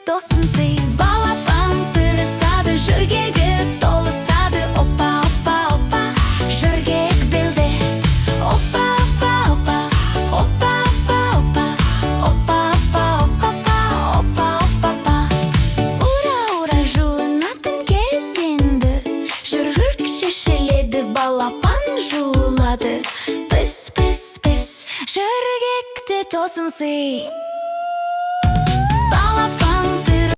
досынсый. Балапан тырысады, жүргегі толысады. Оппа, оппа, оппа, жүргек белде. Оппа, оппа, оппа, оппа, оппа, оппа, оппа, оппа, оппа, оппа, оппа. Ура, ура, жуынатын кезенді. Жүргірк шешеледі, балапан жуылады. Піс, піс, піс, жүргекте тосынсый.